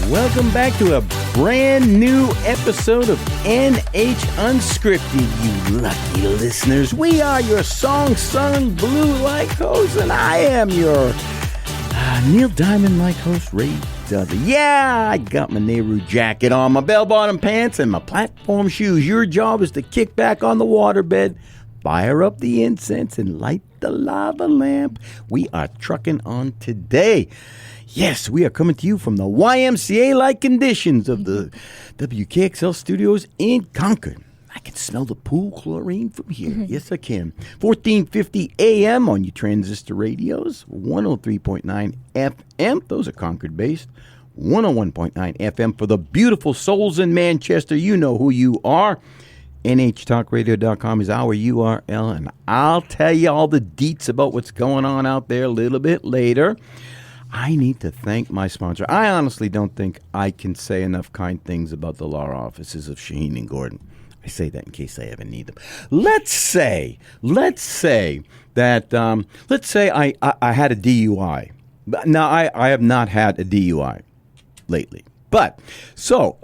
Welcome back to a brand new episode of NH Unscripted, you lucky listeners. We are your song-sung blue-like host, and I am your Neil Diamond-like host, Ray Dudley. Yeah, I got my Nehru jacket on, my bell-bottom pants, and my platform shoes. Your job is to kick back on the waterbed, fire up the incense, and light the lava lamp. We are trucking on today. Yes, we are coming to you from the YMCA-like conditions of the WKXL studios in Concord. I can smell the pool chlorine from here. Yes, I can. 1450 AM on your transistor radios, 103.9 FM. Those are Concord-based. 101.9 FM for the beautiful souls in Manchester. You know who you are. NHTalkRadio.com is our URL, and I'll tell you all the deets about what's going on out there a little bit later. I need to thank my sponsor. I honestly don't think I can say enough kind things about the law offices of Shaheen and Gordon. I say that in case I ever need them. Let's say that, let's say I had a DUI. Now, I have not had a DUI lately. But, so,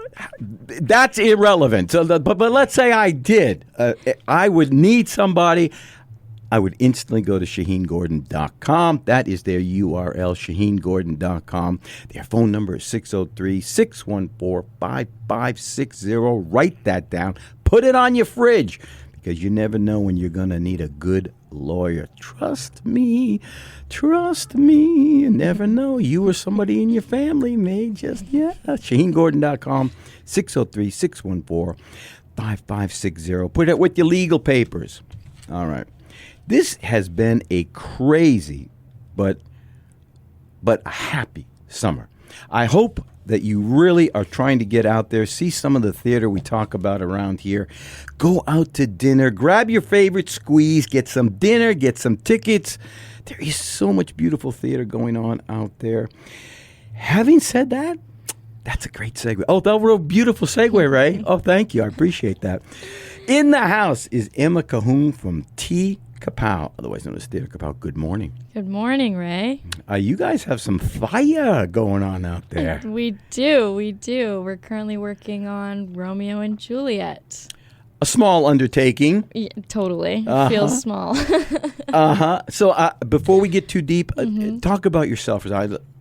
that's irrelevant. So, but let's say I did. I would need somebody. I would instantly go to ShaheenGordon.com. That is their URL, ShaheenGordon.com. Their phone number is 603-614-5560. Write that down. Put it on your fridge, because you never know when you're going to need a good lawyer. Trust me. You never know. You or somebody in your family may just, ShaheenGordon.com, 603-614-5560. Put it with your legal papers. All right. This has been a crazy but a happy summer. I hope that you really are trying to get out there, see some of the theater we talk about around here. Go out to dinner, grab your favorite squeeze, get some dinner, get some tickets. There is so much beautiful theater going on out there. Having said that, that's a great segue. Oh, that was a beautiful segue, Ray. Oh, thank you. I appreciate that. In the house is Emma Cahoon from T. Kapow, otherwise known as Theater Kapow. Good morning. Good morning, Ray. You guys have some fire going on out there. We do. We're currently working on Romeo and Juliet. A small undertaking. Yeah, totally. Feels small. So before we get too deep, talk about yourself.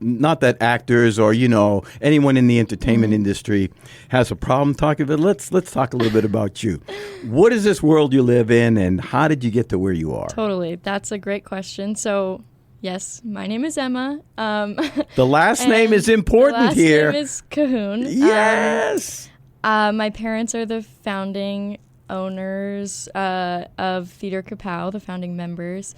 Not that actors or, anyone in the entertainment industry has a problem talking, but let's talk a little bit about you. What is this world you live in, and how did you get to where you are? Totally. That's a great question. So, yes, my name is Emma. The last name is important here. The last name is Cahoon. Yes. My parents are the founding owners of Theater Kapow, the founding members,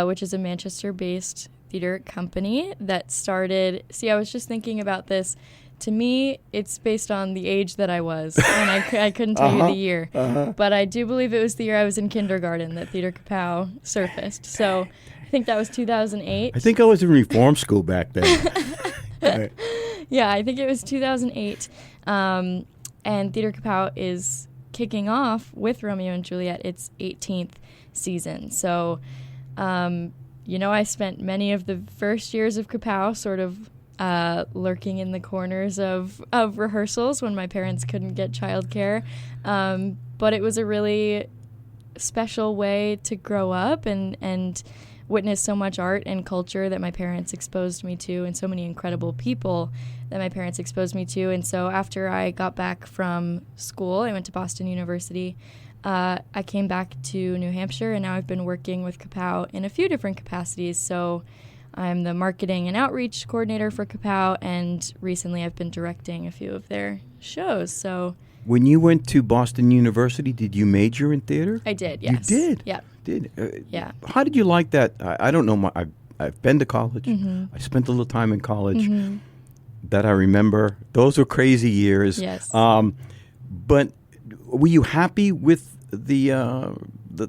which is a Manchester-based theater company that started. See, I was just thinking about this. To me, it's based on the age that I was, and I couldn't tell you the year. But I do believe it was the year I was in kindergarten that Theater Kapow surfaced. So I think that was 2008. I think I was in reform school back then. Right. Yeah, I think it was 2008. And Theater Kapow is kicking off with Romeo and Juliet its 18th season. So, I spent many of the first years of Kapow sort of lurking in the corners of rehearsals when my parents couldn't get childcare. But it was a really special way to grow up and witness so much art and culture that my parents exposed me to, and so many incredible people that my parents exposed me to. And so after I got back from school, I went to Boston University. I came back to New Hampshire, and now I've been working with Kapow in a few different capacities. So I'm the marketing and outreach coordinator for Kapow, and recently I've been directing a few of their shows. So when you went to Boston University, did you major in theater? I did, yes. You did? Yeah. Yeah. How did you like that? I don't know. I've been to college. I spent a little time in college that I remember. Those were crazy years. Yes. But were you happy with the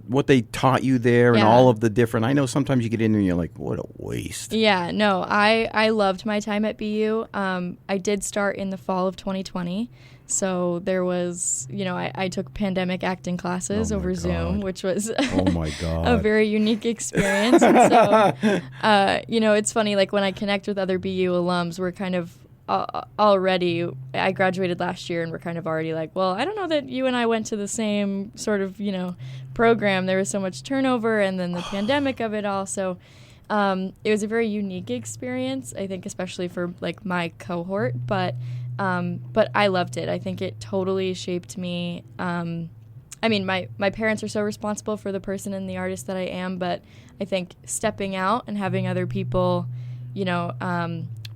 what they taught you there and all of the different? I know sometimes you get in there and you're like, what a waste. Yeah, no, I loved my time at BU. I did start in the fall of 2020. So there was, I took pandemic acting classes over Zoom, which was a very unique experience. And so, it's funny, like when I connect with other BU alums, we're kind of already, I graduated last year, and we're kind of already like, well, I don't know that you and I went to the same sort of, program. There was so much turnover, and then the pandemic of it all. So it was a very unique experience, I think, especially for like my cohort. But I loved it. I think it totally shaped me. I mean, my parents are so responsible for the person and the artist that I am, but I think stepping out and having other people,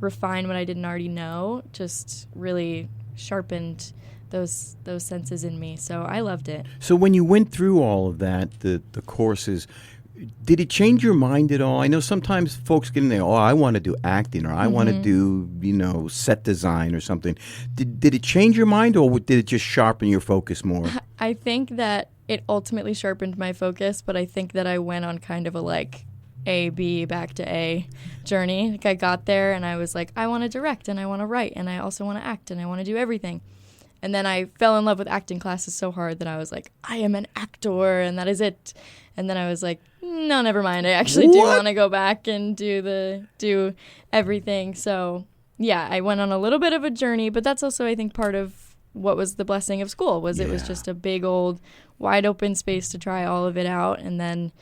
refine what I didn't already know just really sharpened those senses in me. So I loved it. So when you went through all of that, the courses, did it change your mind at all? I know sometimes folks get in there, I want to do acting, or I want to do, set design or something. Did it change your mind, or did it just sharpen your focus more? I think that it ultimately sharpened my focus, but I think that I went on kind of a A, B, back to A journey. Like I got there and I was like, I want to direct and I want to write and I also want to act and I want to do everything. And then I fell in love with acting classes so hard that I was like, I am an actor and that is it. And then I was like, no, never mind. I actually do want to go back and do everything. So yeah, I went on a little bit of a journey, but that's also, I think, part of what was the blessing of school was it was just a big old wide open space to try all of it out. And then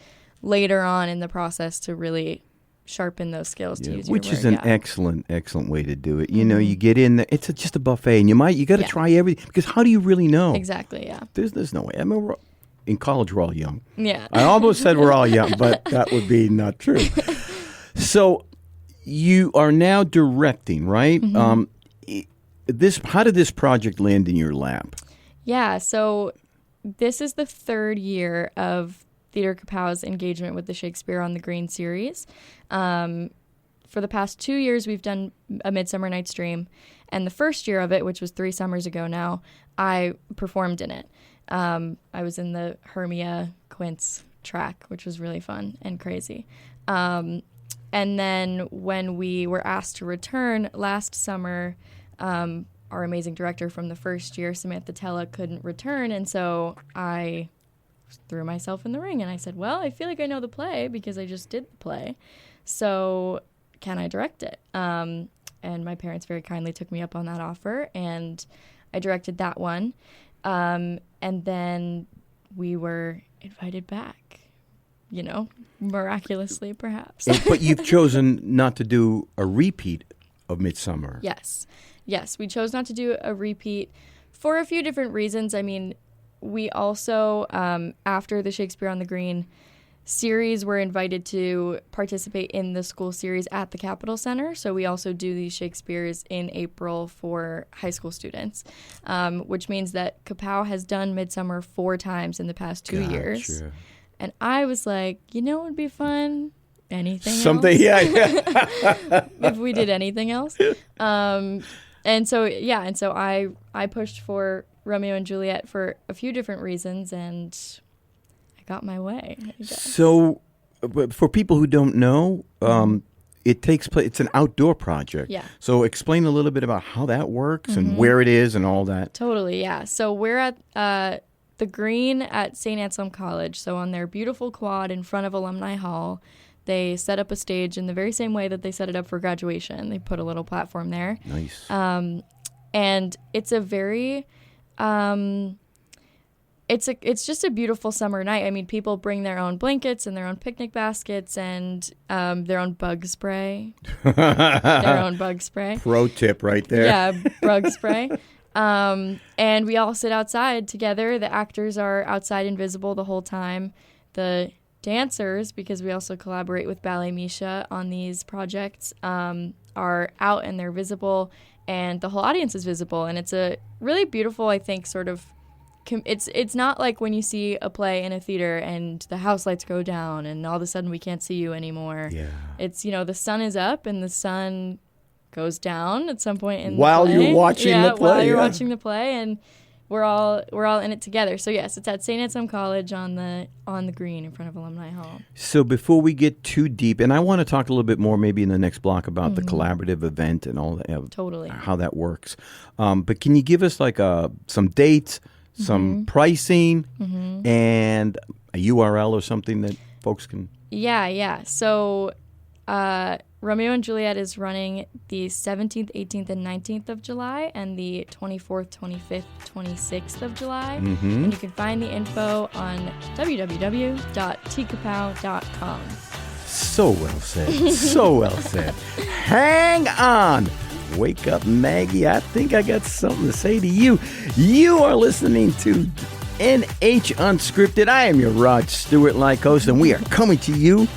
later on in the process to really sharpen those skills to use your which word. is an excellent way to do it. You get in there, it's just a buffet, and you got to try everything, because how do you really know? Exactly, yeah. There's no way. I mean, in college we're all young. Yeah. I almost said we're all young, but that would be not true. So you are now directing, right? How did this project land in your lap? Yeah, so this is the third year of Theater Kapow's engagement with the Shakespeare on the Green series. For the past 2 years, we've done A Midsummer Night's Dream, and the first year of it, which was 3 summers ago now, I performed in it. I was in the Hermia Quince track, which was really fun and crazy. And then when we were asked to return last summer, our amazing director from the first year, Samantha Tella, couldn't return, and so I threw myself in the ring and I said, well, I feel like I know the play because I just did the play, so can I direct it? And my parents very kindly took me up on that offer, and I directed that one. And then we were invited back, miraculously perhaps. But you've chosen not to do a repeat of Midsummer. Yes, we chose not to do a repeat for a few different reasons. I mean, we also, after the Shakespeare on the Green series, were invited to participate in the school series at the Capitol Center. So we also do these Shakespeares in April for high school students, which means that Kapow has done Midsummer 4 times in the past 2 years. And I was like, it would be fun. Anything else? Something, yeah. If we did anything else. And so I pushed for Romeo and Juliet for a few different reasons, and I got my way, I guess. So for people who don't know, it takes place, it's an outdoor project. Yeah. So explain a little bit about how that works and where it is and all that. Totally, yeah. So we're at the Green at St. Anselm College, so on their beautiful quad in front of Alumni Hall. They set up a stage in the very same way that they set it up for graduation. They put a little platform there. Nice. And it's a very, it's just a beautiful summer night. I mean, people bring their own blankets and their own picnic baskets and their own bug spray. Pro tip right there. Yeah, bug spray. And we all sit outside together. The actors are outside invisible the whole time. The dancers, because we also collaborate with Ballet Misha on these projects, are out and they're visible, and the whole audience is visible. And it's a really beautiful, I think, sort of, it's not like when you see a play in a theater and the house lights go down and all of a sudden we can't see you anymore. Yeah. It's, the sun is up and the sun goes down at some point in the while play. You're watching the play. While you're watching the play, and we're all in it together. So yes, it's at St. Anselm College on the green in front of Alumni Hall. So before we get too deep, and I want to talk a little bit more maybe in the next block about the collaborative event and all that, totally how that works. But can you give us like some dates, some pricing, and a URL or something that folks can? Yeah. So Romeo and Juliet is running the 17th, 18th, and 19th of July, and the 24th, 25th, 26th of July. Mm-hmm. And you can find the info on www.tkapow.com. So well said. So well said. Hang on. Wake up, Maggie. I think I got something to say to you. You are listening to NH Unscripted. I am your Rod Stewart-like host, and we are coming to you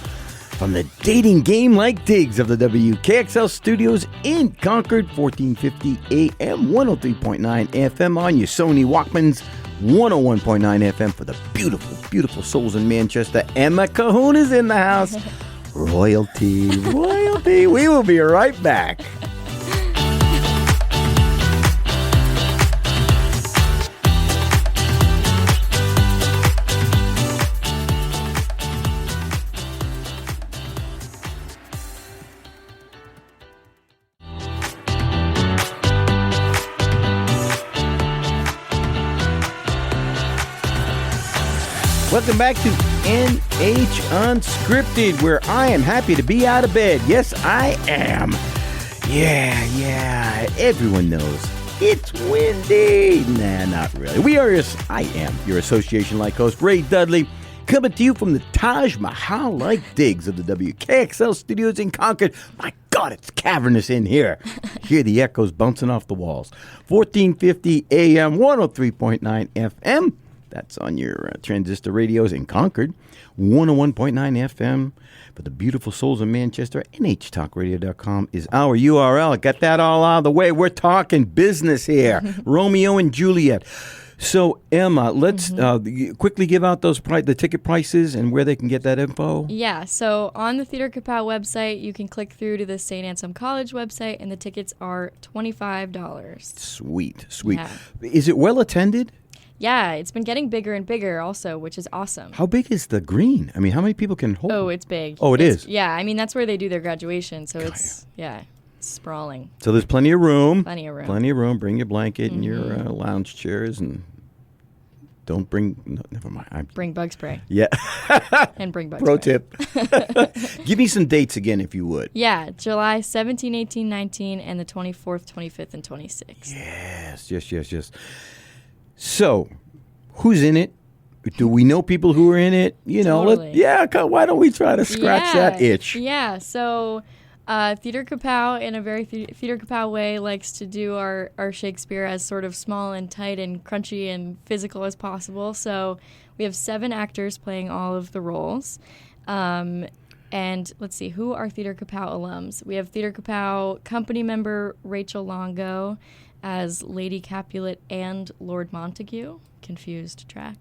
from the dating game like digs of the WKXL studios in Concord, 1450 AM, 103.9 FM on your Sony Walkmans, 101.9 FM for the beautiful, beautiful souls in Manchester. Emma Cahoon is in the house. Royalty, royalty. We will be right back. Welcome back to NH Unscripted, where I am happy to be out of bed. Yes, I am. Yeah, everyone knows. It's windy. Nah, not really. I am your association-like host, Ray Dudley, coming to you from the Taj Mahal-like digs of the WKXL studios in Concord. My God, it's cavernous in here. Hear the echoes bouncing off the walls. 1450 AM, 103.9 FM. That's on your transistor radios in Concord. 101.9 FM for the beautiful souls of Manchester. NHTalkRadio.com is our URL. Got that all out of the way. We're talking business here. Romeo and Juliet. So, Emma, let's quickly give out the ticket prices and where they can get that info. Yeah, so on the Theater Kapow website, you can click through to the St. Anselm College website, and the tickets are $25. Sweet. Yeah. Is it well attended? Yeah, it's been getting bigger and bigger also, which is awesome. How big is the green? I mean, how many people can hold? Oh, it's big. Oh, it is? Yeah, I mean, that's where they do their graduation, so it's sprawling. So there's plenty of room. Plenty of room. Plenty of room. Bring your blanket and your lounge chairs, and don't bring... No, never mind. Bring bug spray. Yeah. And bring bug Pro spray. tip. Give me some dates again, if you would. Yeah, July 17, 18, 19, and the 24th, 25th, and 26th. Yes. So, who's in it? Do we know people who are in it? You know, Totally. why don't we try to scratch that itch? Yeah, so Theater Kapow, in a very Theater Kapow way, likes to do our Shakespeare as sort of small and tight and crunchy and physical as possible. So we have 7 actors playing all of the roles. And let's see, who are Theater Kapow alums? We have Theater Kapow company member Rachel Longo as Lady Capulet and Lord Montague. Confused track.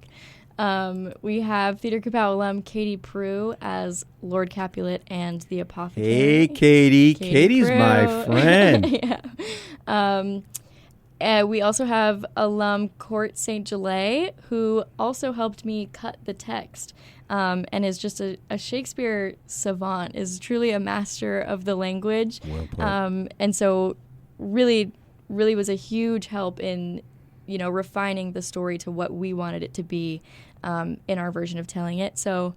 We have Theater Kapow alum Katie Prue as Lord Capulet and the Apothecary. Hey, Katie. Katie's Prue. my friend. Yeah. We also have alum Court St. Gelais, who also helped me cut the text and is just a Shakespeare savant, is truly a master of the language. Well played. And so really was a huge help in, refining the story to what we wanted it to be in our version of telling it. So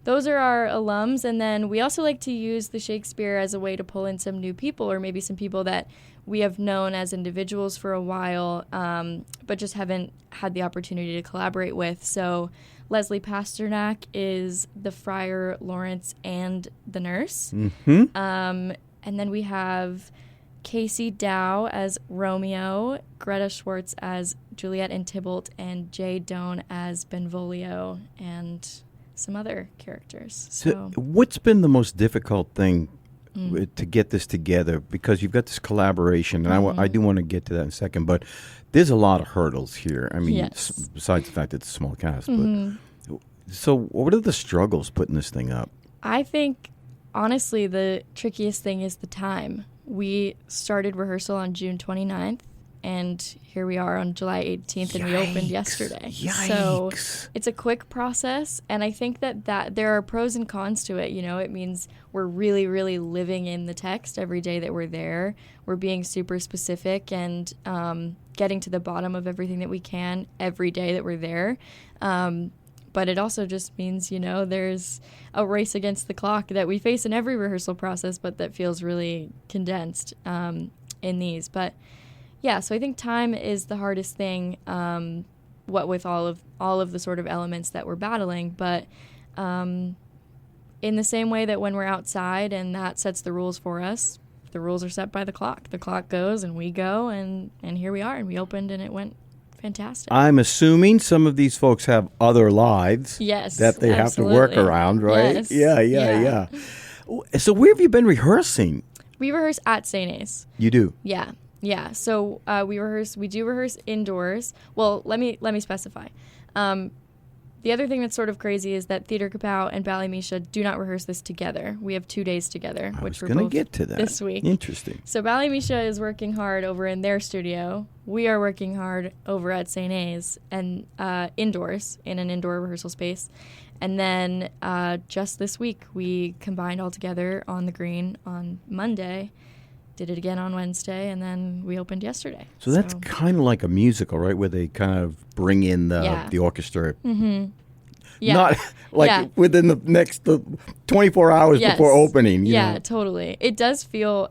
those are our alums. And then we also like to use the Shakespeare as a way to pull in some new people, or maybe some people that we have known as individuals for a while, but just haven't had the opportunity to collaborate with. So Leslie Pasternak is the Friar Lawrence and the nurse. Mm-hmm. And then we have Casey Dow as Romeo, Greta Schwartz as Juliet and Tybalt, and Jay Doan as Benvolio, and some other characters. So what's been the most difficult thing to get this together? Because you've got this collaboration, and I do want to get to that in a second, but there's a lot of hurdles here. I mean, yes. Besides the fact that it's a small cast. But so what are the struggles putting this thing up? I think, honestly, the trickiest thing is the time. We started rehearsal on June 29th, and here we are on July 18th, and we opened yesterday. So it's a quick process, and I think that there are pros and cons to it. It means we're really, really living in the text every day that we're there. We're being super specific and getting to the bottom of everything that we can every day that we're there. But But it also just means, there's a race against the clock that we face in every rehearsal process, but that feels really condensed in these. But yeah, so I think time is the hardest thing, what with all of the sort of elements that we're battling. But in the same way that when we're outside and that sets the rules for us, the rules are set by the clock. The clock goes and we go, and here we are, and we opened and it went fantastic. I'm assuming some of these folks have other lives that they have to work around, right? Yes. Yeah. So where have you been rehearsing? We rehearse at St. A's. You do? Yeah. So we do rehearse indoors. Well, let me specify. The other thing that's sort of crazy is that Theater Kapow and Ballet Misha do not rehearse this together. We have 2 days together, which we're both get to that this week. Interesting. So Ballet Misha is working hard over in their studio. We are working hard over at St. A's and indoors in an indoor rehearsal space. And then just this week, we combined all together on the green on Monday, did it again on Wednesday, and then we opened yesterday. So that's kind of like a musical, right, where they kind of bring in the orchestra. Mm-hmm. Yeah. Not like within the next 24 hours before opening. You know? Totally. It does feel,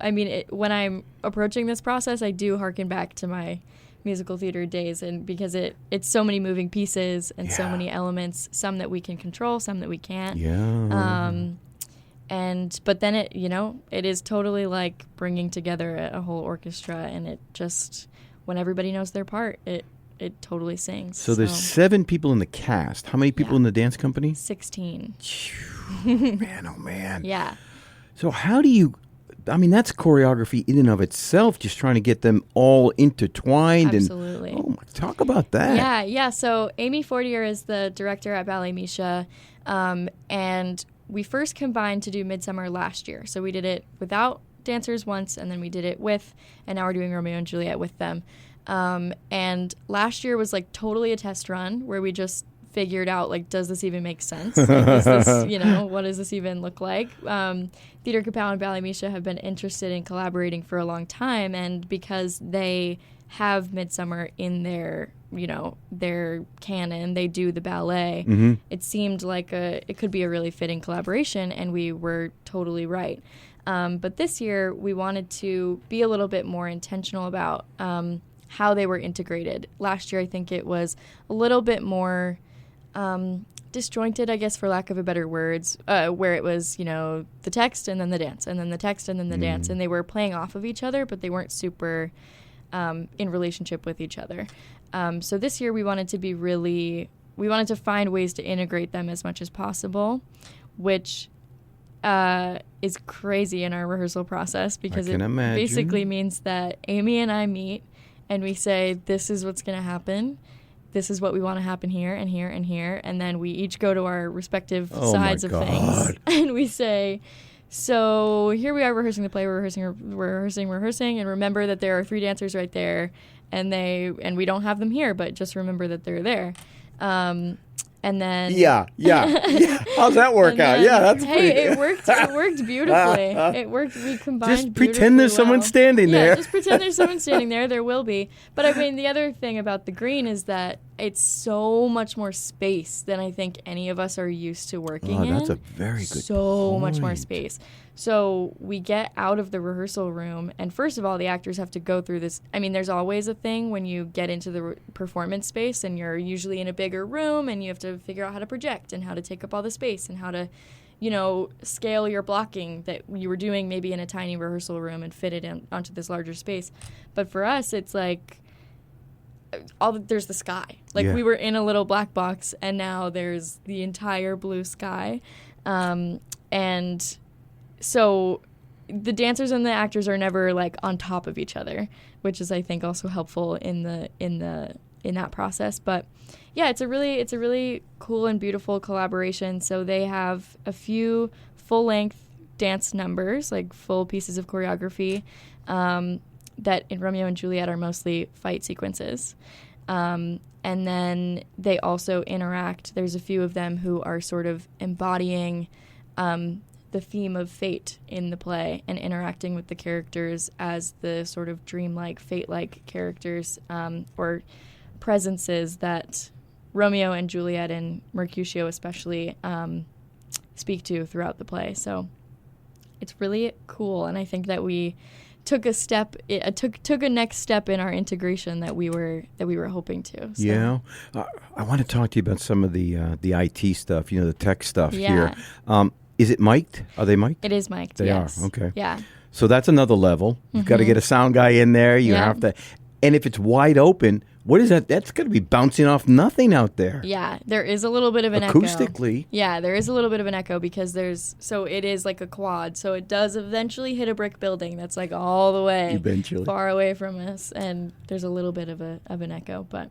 when I'm approaching this process, I do harken back to my musical theater days, and because it's so many moving pieces and so many elements, some that we can control, some that we can't. But then it is totally like bringing together a whole orchestra, and it just, when everybody knows their part, it totally sings. So there's 7 people in the cast. How many people in the dance company? 16. Man, oh man. Yeah. So how do you, that's choreography in and of itself, just trying to get them all intertwined. Absolutely. And talk about that. Yeah. So Amy Fortier is the director at Ballet Misha, and we first combined to do Midsummer last year. So we did it without dancers once, and then we did it with, and now we're doing Romeo and Juliet with them. And last year was like totally a test run where we just figured out, like, does this even make sense? Like, is this, what does this even look like? Theater Kapow and Ballet Misha have been interested in collaborating for a long time, and because they have Midsummer in their canon, they do the ballet. Mm-hmm. It seemed like it could be a really fitting collaboration, and we were totally right. But this year, we wanted to be a little bit more intentional about how they were integrated. Last year, I think it was a little bit more disjointed, I guess, for lack of a better words, where it was, the text and then the dance, and then the text and then the dance, and they were playing off of each other, but they weren't super in relationship with each other. So this year, we wanted to find ways to integrate them as much as possible, which is crazy in our rehearsal process, because it basically means that Amy and I meet and we say, this is what's going to happen. This is what we want to happen here and here and here. And then we each go to our respective sides of things. And we say, so here we are rehearsing the play. We're rehearsing. And remember that there are 3 dancers right there. And we don't have them here, but just remember that they're there. And then how's that work out? Yeah, that's it worked beautifully. It worked. We combined. Just pretend there's someone standing there. Yeah, just pretend there's someone standing there. There will be. But the other thing about the green is that it's so much more space than I think any of us are used to working in. That's a very good So much more space. So we get out of the rehearsal room, and first of all, the actors have to go through this. There's always a thing when you get into the performance space, and you're usually in a bigger room, and you have to figure out how to project and how to take up all the space and how to, scale your blocking that you were doing maybe in a tiny rehearsal room and fit it onto this larger space. But for us, it's like there's the sky. We were in a little black box, and now there's the entire blue sky, and so the dancers and the actors are never on top of each other, which is, I think, also helpful in that process. But yeah, it's a really cool and beautiful collaboration. So they have a few full-length dance numbers, full pieces of choreography, that in Romeo and Juliet are mostly fight sequences. And then they also interact. There's a few of them who are sort of embodying the theme of fate in the play and interacting with the characters as the sort of dreamlike, fate-like characters or presences that Romeo and Juliet and Mercutio especially speak to throughout the play. So it's really cool, and I think that we took a next step in our integration that we were hoping to. So. Yeah, I want to talk to you about some of the IT stuff, the tech stuff here. Is it mic'd? Are they mic'd? It is mic'd. They yes. are. Okay. Yeah. So that's another level. You've got to get a sound guy in there. You have to, and if it's wide open, what is that? That's going to be bouncing off nothing out there. Yeah, there is a little bit of an echo. Acoustically. Yeah, there is a little bit of an echo because it is like a quad. So it does eventually hit a brick building that's like all the way far away from us. And there's a little bit of an echo. But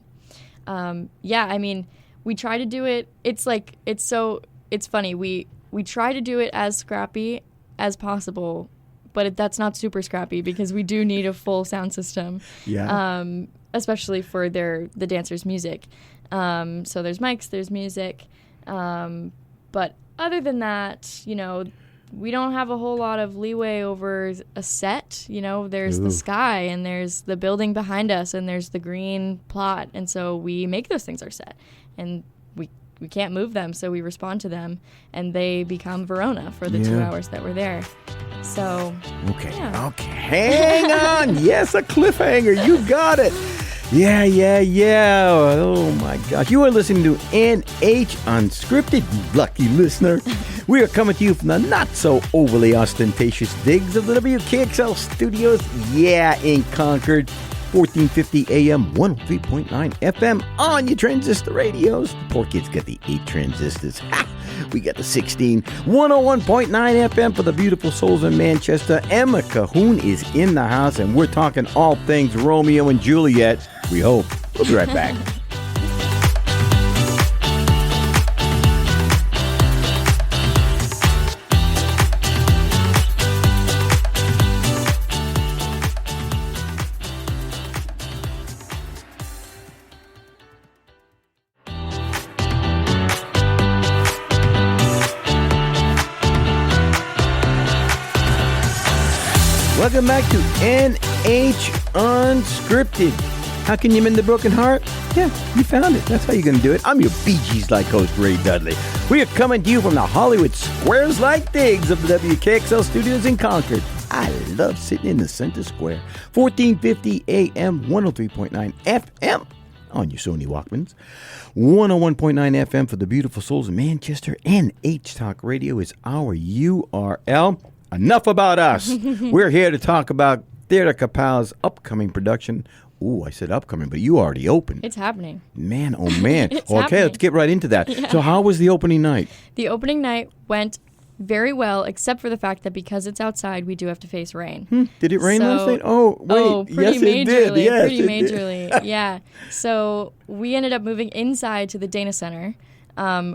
I mean, we try to do it. It's funny. We try to do it as scrappy as possible, but that's not super scrappy because we do need a full sound system. Yeah. Especially for the dancers' music. So there's mics, there's music. But other than that, we don't have a whole lot of leeway over a set. There's the sky and there's the building behind us and there's the green plot. And so we make those things our set. And we can't move them, so we respond to them. And they become Verona for the 2 hours that we're there. So, Okay, hang on. Yes, a cliffhanger. You got it. Yeah. Oh, my gosh. You are listening to NH Unscripted, you lucky listener. We are coming to you from the not-so-overly ostentatious digs of the WKXL studios, in Concord. 1450 AM, 103.9 FM on your transistor radios. The poor kids get the 8 transistors. Ha! We got the 16. 101.9 FM for the beautiful souls in Manchester. Emma Cahoon is in the house, and we're talking all things Romeo and Juliet. We hope. We'll be right back. Welcome back to NH Unscripted. How can you mend the broken heart? Yeah, you found it. That's how you're going to do it. I'm your Bee Gees-like host, Ray Dudley. We are coming to you from the Hollywood Squares-like digs of the WKXL studios in Concord. I love sitting in the center square. 1450 AM, 103.9 FM on your Sony Walkmans. 101.9 FM for the beautiful souls of Manchester. NH Talk Radio is our URL. Enough about us. We're here to talk about Theater Capel's upcoming production. Ooh, I said upcoming, but you already opened. It's happening. Man, oh man. It's okay, happening. Let's get right into that. Yeah. So how was the opening night? The opening night went very well, except for the fact that because it's outside, we do have to face rain. Did it rain last night? Oh, wait. Pretty yes, majorly. It did. Yes, pretty it majorly. Did. Yeah. So we ended up moving inside to the Dana Center,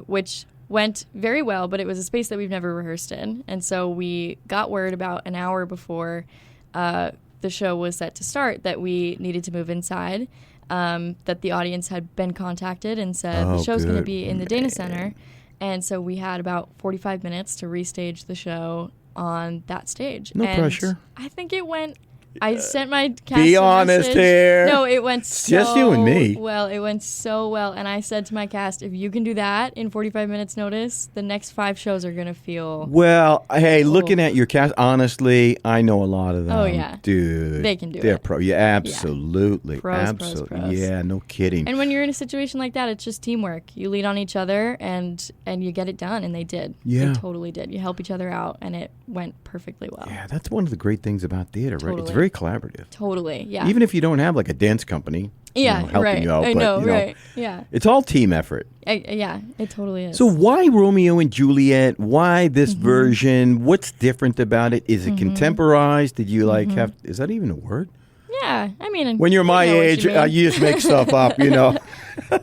which went very well, but it was a space that we've never rehearsed in. And so we got word about an hour before the show was set to start that we needed to move inside, that the audience had been contacted and said the show's going to be in the Dana Center. And so we had about 45 minutes to restage the show on that stage. No pressure. I think it went... I sent my cast Be a honest message. here. No, it went so just you and me. well. It went so well. And I said to my cast, if you can do that in 45 minutes notice, the next 5 shows are going to feel... Well, hey, looking at your cast, honestly, I know a lot of them. Oh, yeah. Dude. They can do They're it. pro. Yeah, absolutely. Pros, absolutely. pros. Yeah, no kidding. And when you're in a situation like that, it's just teamwork. You lean on each other and you get it done. And they did. Yeah. They totally did. You help each other out and it went perfectly well. Yeah, that's one of the great things about theater, right? Totally. It's very collaborative. Totally, yeah. Even if you don't have like a dance company helping right. you out. I but, know, right. Yeah. It's all team effort. Yeah, it totally is. So why Romeo and Juliet? Why this version? What's different about it? Is it contemporized? Did you have, is that even a word? Yeah, I mean... When you're my age, you just make stuff up,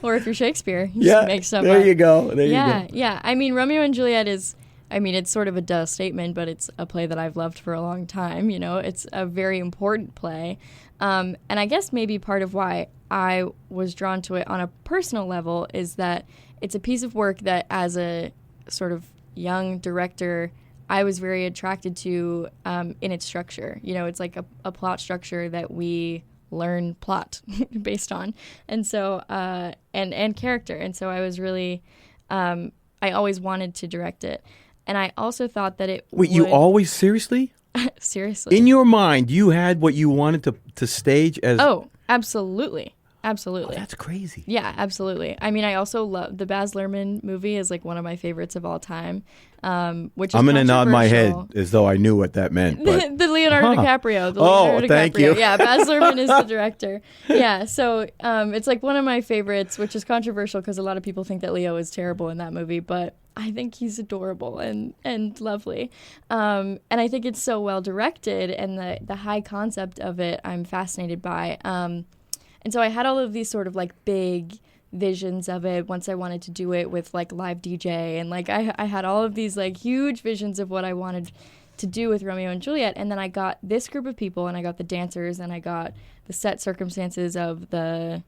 Or if you're Shakespeare, you yeah, just make stuff there up. you go. There you go. Yeah. I mean, Romeo and Juliet is... I mean, it's sort of a duh statement, but it's a play that I've loved for a long time. It's a very important play. And I guess maybe part of why I was drawn to it on a personal level is that it's a piece of work that as a sort of young director, I was very attracted to in its structure. It's like a plot structure that we learn plot based on. And so, and character. And so I was really, I always wanted to direct it. And I also thought that it Wait, you always, seriously? Seriously. In your mind, you had what you wanted to stage as... Oh, absolutely. Absolutely. Oh, that's crazy. Yeah, absolutely. I mean, I also love the Baz Luhrmann movie is like one of my favorites of all time. Which is I'm going to nod my head controversial. as though I knew what that meant. But... the Leonardo DiCaprio. Thank you. Yeah, Baz Luhrmann is the director. Yeah, so it's like one of my favorites, which is controversial because a lot of people think that Leo is terrible in that movie, but I think he's adorable and lovely. And I think it's so well directed, and the high concept of it I'm fascinated by. And so I had all of these sort of like big visions of it once I wanted to do it with like live DJ, and like I had all of these like huge visions of what I wanted to do with Romeo and Juliet. And then I got this group of people, and I got the dancers, and I got the set circumstances of the,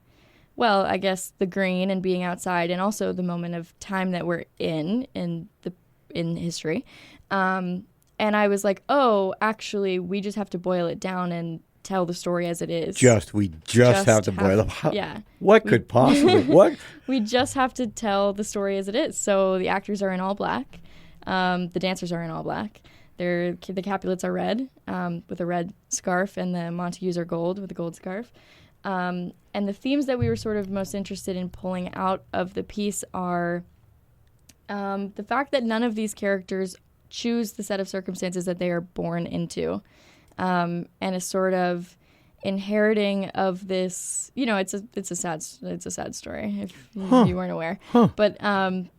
well, I guess the green and being outside, and also the moment of time that we're in history. And I was like, oh, actually, we just have to boil it down and tell the story as it is. We just have to boil it. Yeah. What could possibly? What? We just have to tell the story as it is. So the actors are in all black. The dancers are in all black. The Capulets are red with a red scarf, and the Montagues are gold with a gold scarf. And the themes that we were sort of most interested in pulling out of the piece are the fact that none of these characters choose the set of circumstances that they are born into. And a sort of inheriting of this, it's a sad story if you weren't aware. But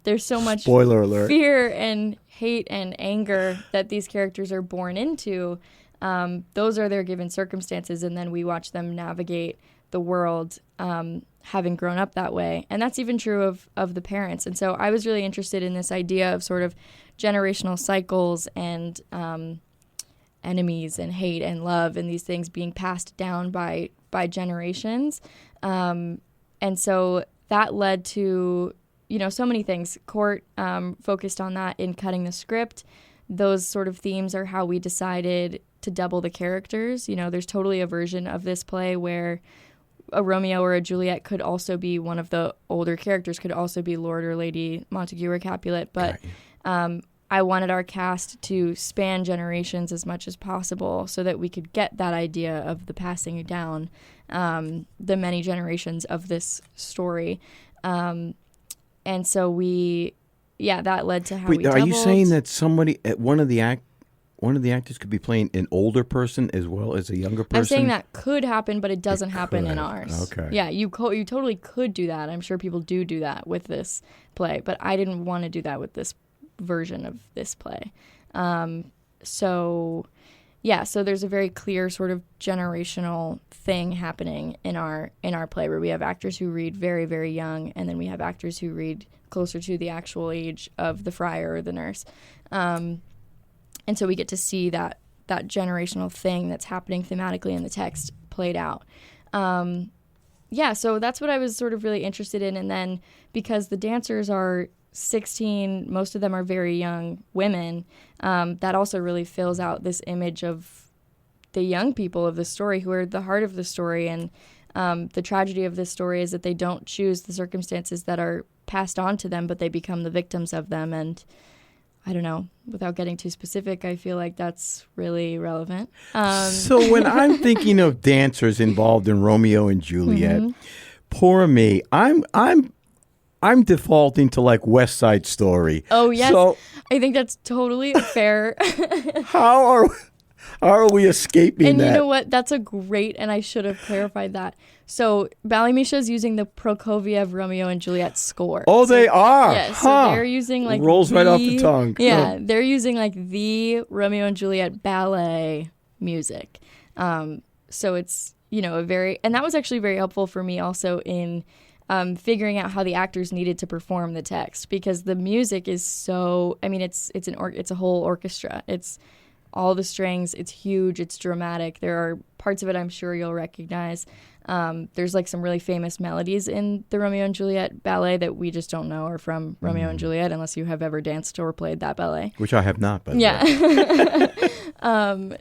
there's so much spoiler alert fear and hate and anger that these characters are born into. Those are their given circumstances, and then we watch them navigate the world, having grown up that way. And that's even true of the parents. And so I was really interested in this idea of sort of generational cycles and enemies and hate and love and these things being passed down by generations. And so that led to, so many things. Court focused on that in cutting the script. Those sort of themes are how we decided to double the characters. There's totally a version of this play where a Romeo or a Juliet could also be one of the older characters, could also be Lord or Lady Montague or Capulet. But I wanted our cast to span generations as much as possible so that we could get that idea of the passing down, the many generations of this story. And so that led to how we doubled. Are you saying that somebody at one of the actors could be playing an older person as well as a younger person? I'm saying that could happen, but it doesn't happen in ours. Okay. Yeah, you totally could do that. I'm sure people do that with this play, but I didn't want to do that with this version of this play. So there's a very clear sort of generational thing happening in our play where we have actors who read very, very young, and then we have actors who read closer to the actual age of the friar or the nurse. And so we get to see that generational thing that's happening thematically in the text played out. So that's what I was sort of really interested in. And then because the dancers are 16, most of them are very young women, that also really fills out this image of the young people of the story who are the heart of the story. And the tragedy of this story is that they don't choose the circumstances that are passed on to them, but they become the victims of them. And I don't know, without getting too specific, I feel like that's really relevant. So when I'm thinking of dancers involved in Romeo and Juliet, poor me, I'm defaulting to like West Side Story. Oh, yes. So, I think that's totally fair. How are we escaping that? And you know what? That's a great, and I should have clarified that. So Bally-Misha's using the Prokofiev Romeo and Juliet score. Oh, they are? Yeah, so they're using like rolls right off the tongue. Yeah, they're using like the Romeo and Juliet ballet music. So it's, a very, and that was actually very helpful for me also in figuring out how the actors needed to perform the text, because the music is so, it's a whole orchestra. It's all the strings. It's huge. It's dramatic. There are parts of it I'm sure you'll recognize. There's like some really famous melodies in the Romeo and Juliet ballet that we just don't know are from Romeo and Juliet unless you have ever danced or played that ballet. Which I have not, by the way.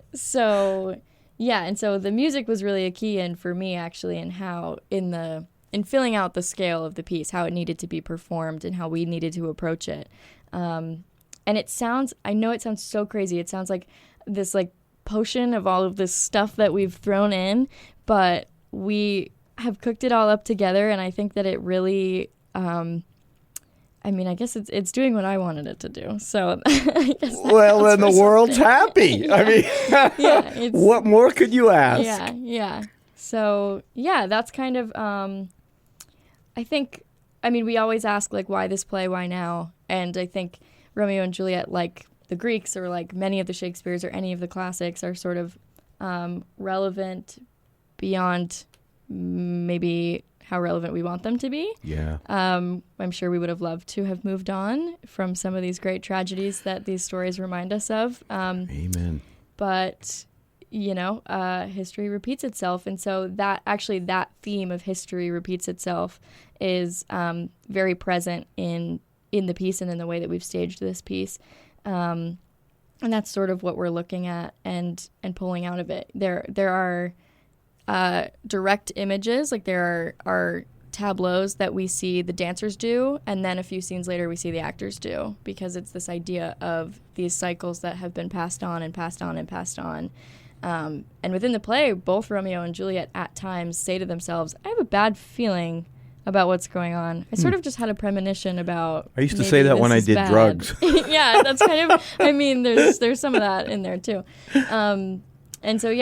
And so the music was really a key in for me actually, in how in the in filling out the scale of the piece, how it needed to be performed and how we needed to approach it. And I know it sounds so crazy. It sounds like this like potion of all of this stuff that we've thrown in, but we have cooked it all up together, and I think that it really, I guess it's doing what I wanted it to do. So I guess well, then the world's happy. Yeah. I mean, what more could you ask? Yeah. So yeah, that's kind of, I think, we always ask like, why this play, why now? And I think Romeo and Juliet, like the Greeks or like many of the Shakespeares or any of the classics, are sort of relevant beyond maybe how relevant we want them to be. Yeah. I'm sure we would have loved to have moved on from some of these great tragedies that these stories remind us of. Amen. But, history repeats itself. And so that theme of history repeats itself is very present in the piece and in the way that we've staged this piece. And that's sort of what we're looking at and pulling out of it. There are direct images, like there are tableaus that we see the dancers do, and then a few scenes later we see the actors do, because it's this idea of these cycles that have been passed on and passed on and passed on. And within the play, both Romeo and Juliet at times say to themselves, I have a bad feeling about what's going on. I sort of just had a premonition about. I used to say that when I did drugs. Yeah, that's kind of. There's some of that in there too. And so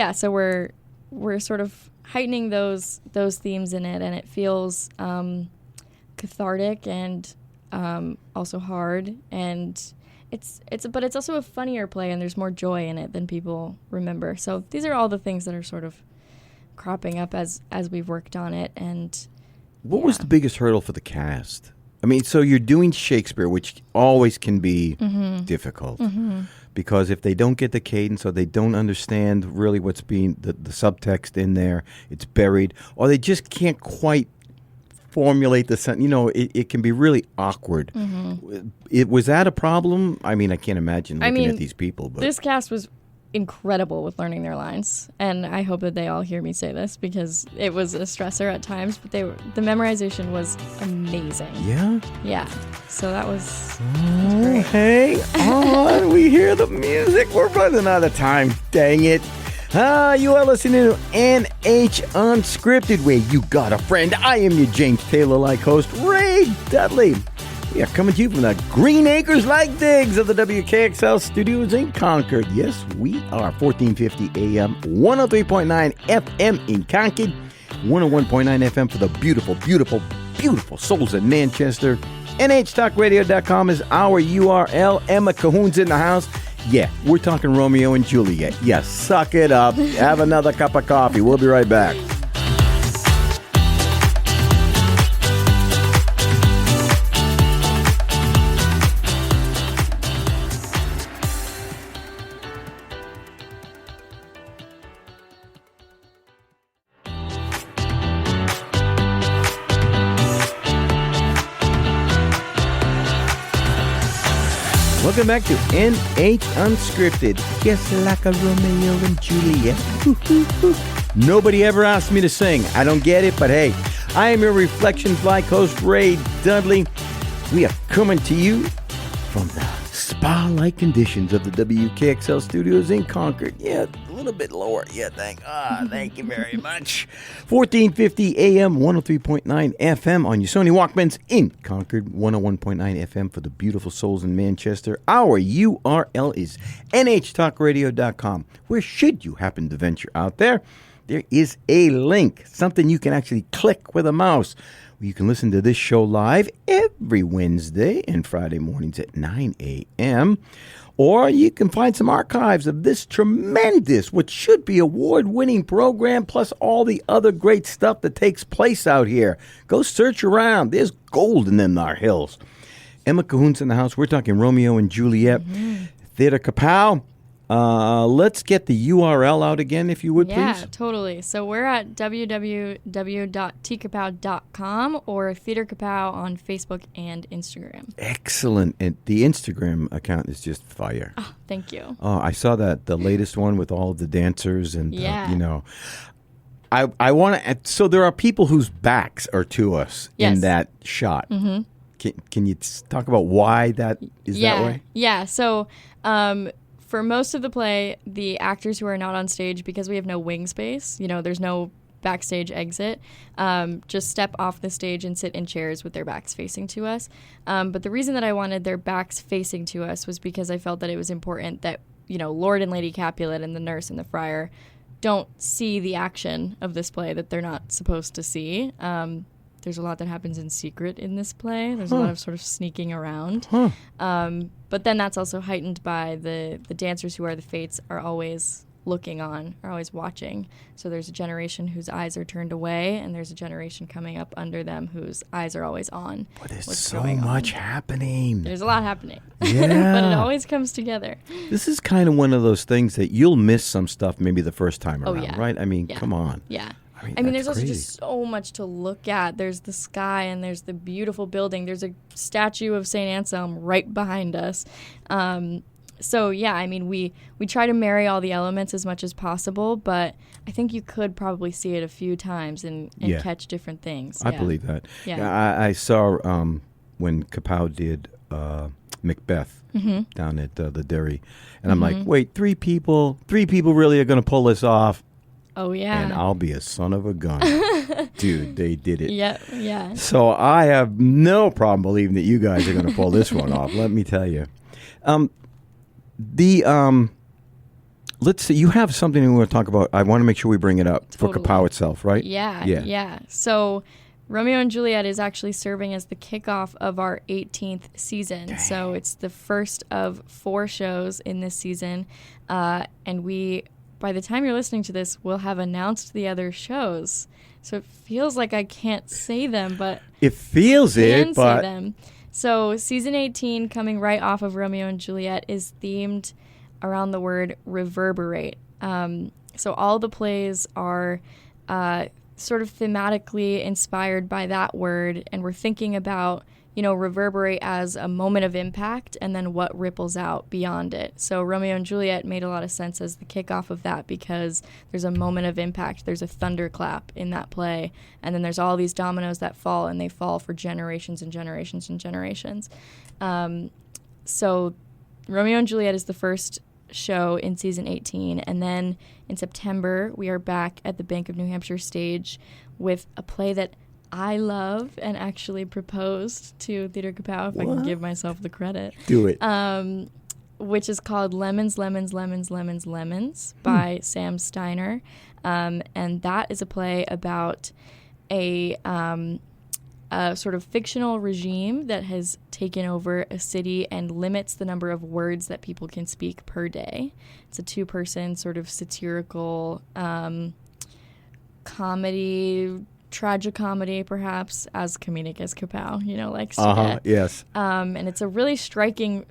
we're sort of heightening those themes in it, and it feels cathartic and also hard, and but it's also a funnier play, and there's more joy in it than people remember. So these are all the things that are sort of cropping up as we've worked on it. And what was the biggest hurdle for the cast? So you're doing Shakespeare, which always can be difficult. Because if they don't get the cadence, or they don't understand really what's being the subtext in there, it's buried, or they just can't quite formulate the sentence. It can be really awkward. Was that a problem? I can't imagine looking at these people. But this cast was incredible with learning their lines, and I hope that they all hear me say this, because it was a stressor at times, but the memorization was amazing. Yeah, so that was great. Hey, on, we hear the music. We're running out of time, dang it. You are listening to NH Unscripted, where you got a friend. I am your James Taylor-like host, Ray Dudley. We are coming to you from the Green Acres like digs of the WKXL studios in Concord. Yes, we are 1450 AM, 103.9 FM in Concord, 101.9 FM for the beautiful, beautiful, beautiful souls in Manchester. NHTalkRadio.com is our URL. Emma Cahoon's in the house. Yeah, we're talking Romeo and Juliet. Yeah, suck it up. Have another cup of coffee. We'll be right back. Welcome back to NH Unscripted. Just like a Romeo and Juliet. Nobody ever asked me to sing. I don't get it, but hey, I am your Reflections-like host, Ray Dudley. We are coming to you from the spa-like conditions of the WKXL studios in Concord. Yeah, a little bit lower. Yeah, thank you very much. 1450 AM, 103.9 FM on your Sony Walkmans in Concord, 101.9 FM for the beautiful souls in Manchester. Our URL is nhtalkradio.com. Where should you happen to venture out there is a link, something you can actually click with a mouse. You can listen to this show live every Wednesday and Friday mornings at 9 a.m., or you can find some archives of this tremendous, what should be award-winning program, plus all the other great stuff that takes place out here. Go search around. There's gold in them thar hills. Emma Cahoon's in the house. We're talking Romeo and Juliet. Theater Kapow. Let's get the URL out again, if you would, please. Yeah, totally. So we're at www.tkapow.com or Theater Kapow on Facebook and Instagram. Excellent. And the Instagram account is just fire. Oh, thank you. Oh, I saw the latest one with all of the dancers and, I want to. So there are people whose backs are to us in that shot. Mm-hmm. Can you talk about why that is that way? Yeah. So for most of the play, the actors who are not on stage, because we have no wing space, there's no backstage exit, just step off the stage and sit in chairs with their backs facing to us. But the reason that I wanted their backs facing to us was because I felt that it was important that, Lord and Lady Capulet and the nurse and the friar don't see the action of this play that they're not supposed to see. There's a lot that happens in secret in this play. There's a lot of sort of sneaking around. But then that's also heightened by the dancers who are the Fates are always looking on, are always watching. So there's a generation whose eyes are turned away, and there's a generation coming up under them whose eyes are always on. But there's so much happening. There's a lot happening. Yeah. But it always comes together. This is kind of one of those things that you'll miss some stuff maybe the first time around, right? I mean, come on. Yeah. I mean, there's also just so much to look at. There's the sky, and there's the beautiful building. There's a statue of St. Anselm right behind us. So, yeah, I mean, we try to marry all the elements as much as possible, but I think you could probably see it a few times and catch different things. I believe that. Yeah. I saw when Kapow did Macbeth down at the Dairy, and I'm like, wait, three people really are going to pull this off? Oh, yeah. And I'll be a son of a gun. Dude, they did it. Yeah. So I have no problem believing that you guys are going to pull this one off, let me tell you. Let's see, you have something we want to talk about. I want to make sure we bring it up for Kapow itself, right? Yeah. So Romeo and Juliet is actually serving as the kickoff of our 18th season. Dang. So it's the first of 4 shows in this season. And by the time you're listening to this, we'll have announced the other shows. So it feels like I can't say them, but it feels say them. So season 18, coming right off of Romeo and Juliet, is themed around the word reverberate. So all the plays are sort of thematically inspired by that word, and we're thinking about, reverberate as a moment of impact and then what ripples out beyond it. So Romeo and Juliet made a lot of sense as the kickoff of that because there's a moment of impact. There's a thunderclap in that play, and then there's all these dominoes that fall, and they fall for generations and generations and generations. So Romeo and Juliet is the first show in season 18, and then in September we are back at the Bank of New Hampshire stage with a play that I love and actually proposed to Theater Kapow, if I can give myself the credit. Do it. Which is called Lemons, Lemons, Lemons, Lemons, Lemons by Sam Steiner. And that is a play about a sort of fictional regime that has taken over a city and limits the number of words that people can speak per day. It's a 2-person sort of satirical comedy, tragicomedy, perhaps, as comedic as Kapow, likes to get. Yes. And it's a really striking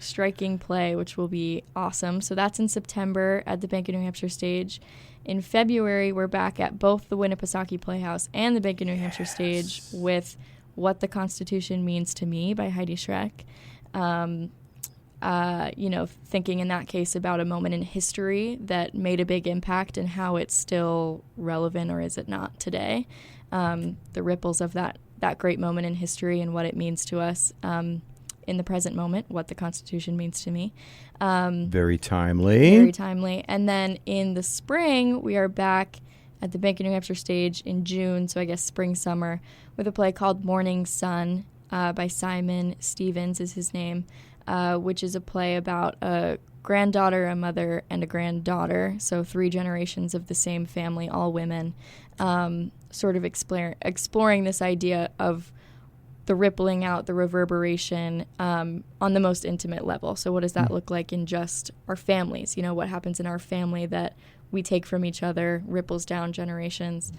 play, which will be awesome. So that's in September at the Bank of New Hampshire stage. In February, we're back at both the Winnipesaukee Playhouse and the Bank of New Hampshire stage with What the Constitution Means to Me by Heidi Schreck. Thinking in that case about a moment in history that made a big impact and how it's still relevant, or is it not today. The ripples of that great moment in history and what it means to us in the present moment, what the Constitution means to me. Very timely. And then in the spring, we are back at the Bank of New Hampshire stage in June, so I guess spring, summer, with a play called Morning Sun by Simon Stevens is his name, which is a play about a granddaughter, a mother, and a granddaughter, so 3 generations of the same family, all women, sort of exploring this idea of the rippling out, the reverberation on the most intimate level. So what does that look like in just our families? What happens in our family that we take from each other, ripples down generations.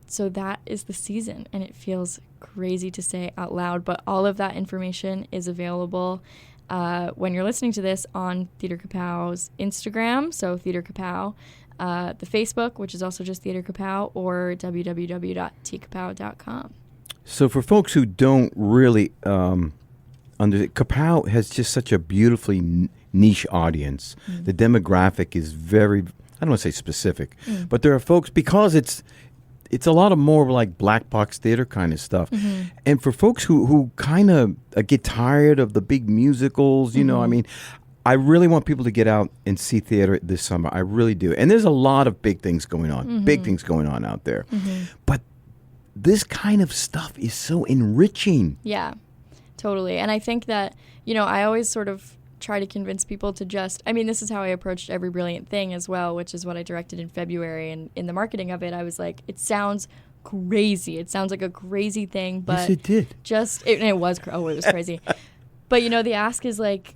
So that is the season, and it feels crazy to say out loud, but all of that information is available when you're listening to this on Theater Kapow's Instagram, so Theater Kapow, the Facebook, which is also just Theater Kapow, or www.tkapow.com. So for folks who don't really Kapow has just such a beautifully niche audience. Mm-hmm. The demographic is very, I don't want to say specific, but there are folks, because it's a lot of more like black box theater kind of stuff. And for folks who kind of get tired of the big musicals, you know, I mean, I really want people to get out and see theater this summer. I really do. And there's a lot of big things going on, out there. But this kind of stuff is so enriching. Yeah, totally. And I think that, you know, I always sort of try to convince people to just, I mean, this is how I approached Every Brilliant Thing as well, which is what I directed in February. And in the marketing of it, I was like, it sounds crazy. It sounds like a crazy thing, but yes, it did. It was crazy. But, you know, the ask is like,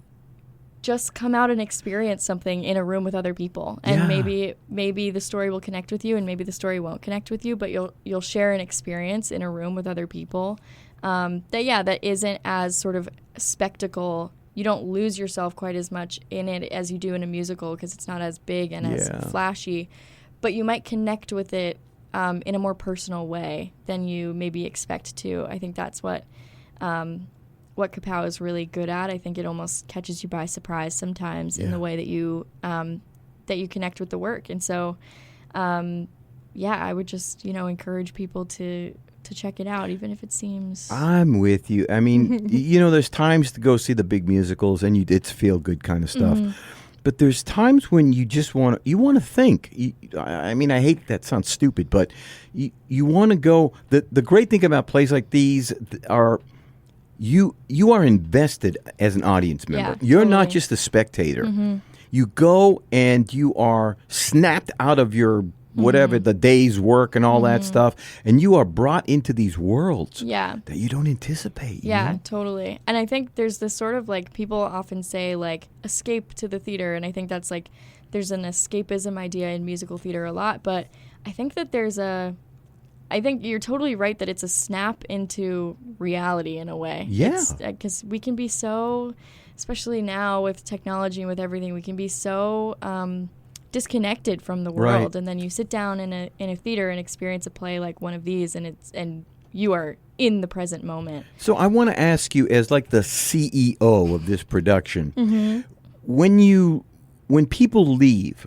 just come out and experience something in a room with other people, and maybe the story will connect with you, and maybe the story won't connect with you, but you'll share an experience in a room with other people that isn't as sort of spectacle. You don't lose yourself quite as much in it as you do in a musical, because it's not as big and as flashy, but you might connect with it in a more personal way than you maybe expect to. I think that's what Kapow is really good at. I think it almost catches you by surprise sometimes in the way that you connect with the work. And so, I would just, you know, encourage people to check it out, even if it seems... I'm with you. I mean, you know, there's times to go see the big musicals and it's feel-good kind of stuff. But there's times when you just want to think. I mean, I hate that sounds stupid, but you want to go... The great thing about plays like these are... You are invested as an audience member. You're not just a spectator. You go and you are snapped out of your whatever, the day's work and all that stuff, and you are brought into these worlds that you don't anticipate. Yeah, you know? Totally. And I think there's this sort of like, people often say like escape to the theater, and I think that's like, there's an escapism idea in musical theater a lot, but I think that I think you're totally right that it's a snap into reality in a way. Yeah. Because we can be so, especially now with technology and with everything, we can be so disconnected from the world. Right. And then you sit down in a theater and experience a play like one of these, and you are in the present moment. So I want to ask you, as like the CEO of this production, when people leave,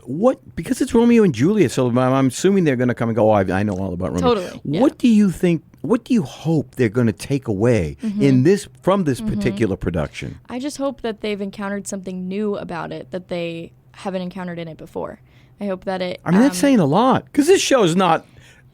because it's Romeo and Juliet, so I'm assuming they're going to come and go, I know all about Romeo. Totally. Yeah. What do you think, what do you hope they're going to take away from this particular production? I just hope that they've encountered something new about it that they haven't encountered in it before. I hope that it... I mean, that's saying a lot, because this show's not...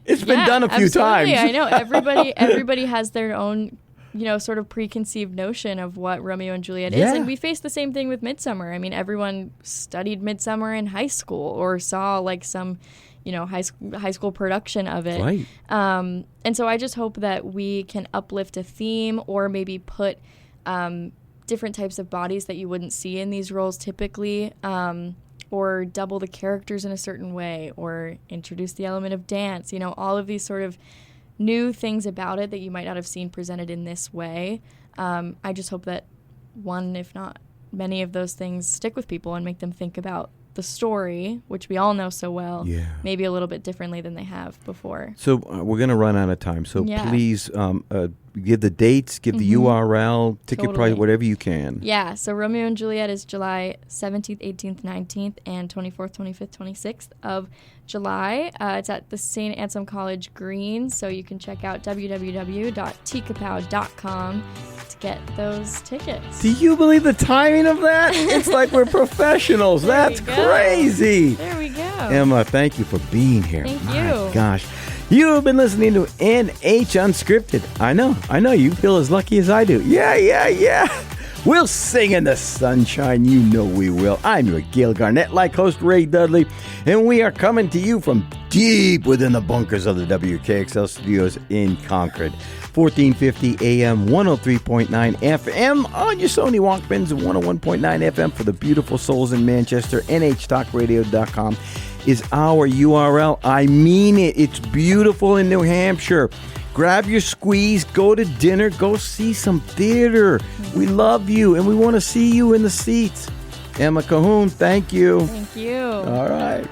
It's been done a few times. I know. Everybody has their own... you know, sort of preconceived notion of what Romeo and Juliet is. And we face the same thing with Midsummer. I mean, everyone studied Midsummer in high school or saw like some, you know, high school production of it. Right. And so I just hope that we can uplift a theme, or maybe put different types of bodies that you wouldn't see in these roles typically, or double the characters in a certain way, or introduce the element of dance, you know, all of these sort of new things about it that you might not have seen presented in this way. I just hope that one, if not many of those things, stick with people and make them think about the story, which we all know so well, maybe a little bit differently than they have before. So we're going to run out of time. So please give the dates, give the URL, ticket price, whatever you can. Yeah, so Romeo and Juliet is July 17th, 18th, 19th, and 24th, 25th, 26th of July. It's at the St. Anselm College Green, so you can check out www.tkapow.com to get those tickets. Do you believe the timing of that? It's like we're professionals. That's crazy. There we go. Emma, thank you for being here. Thank My you. Gosh. You have been listening to NH Unscripted. I know. You feel as lucky as I do. Yeah. We'll sing in the sunshine. You know we will. I'm your Gail Garnett-like host, Ray Dudley, and we are coming to you from deep within the bunkers of the WKXL studios in Concord. 1450 AM, 103.9 FM on your Sony Walkmans, and 101.9 FM for the beautiful souls in Manchester. NHTalkRadio.com is our URL. I mean it. It's beautiful in New Hampshire. Grab your squeeze, go to dinner, go see some theater. We love you, and we want to see you in the seats. Emma Cahoon, thank you. Thank you. All right.